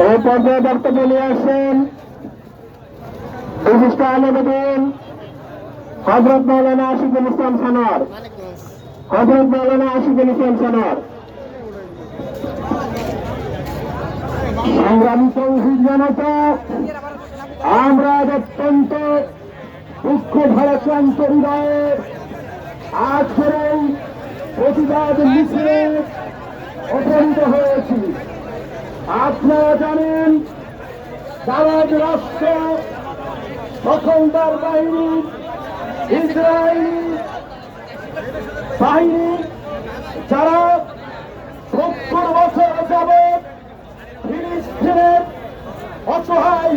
এই পর্যায়ে বক্তব্য নিয়ে আসছেন বিশিষ্ট আলেমদিন হযরত মাওলানা আশিকুল ইসলাম সানোয়ার। হযরত মাওলানা আশিকুল ইসলাম সানোয়ার। সংগ্রামী তৌহিদ জনতা, আমরা অত্যন্ত দুঃখ ভারাক্রান্ত হৃদয়ে আজকের এই প্রতিবাদ মিছিলে উপনীত হয়েছি। আপনারা জানেন, দালাল রাষ্ট্র, দখলদার বাহিনী, ইসরায়েলি বাহিনী, যারা ৭০ বছর যাবৎ ফিলিস্তিনের অসহায়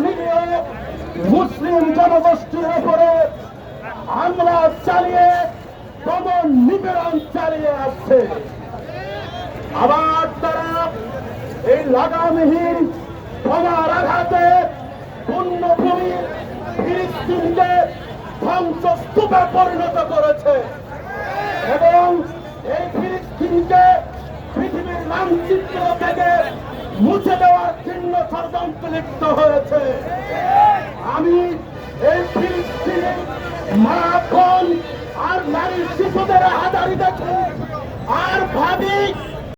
নিরীহ মুসলিম জনগোষ্ঠীর উপরে হামলা চালিয়ে দমন নিপীড়ন চালিয়ে আসছে। আবার তারা এই লাগামহীন বোমার আঘাতে পূর্ণভূমি ফিলিস্তিনকে ধ্বংসস্তূপে পরিণত করেছে এবং এই ফিলিস্তিনকে পৃথিবীর মানচিত্র থেকে মুছে দেওয়ার জন্য ষড়যন্ত্র লিপ্ত হয়েছে। আমি এই ফিলিস্তিনের মা, বোন আর নারী শিশুদের হাজারি দেখি আর ভাবি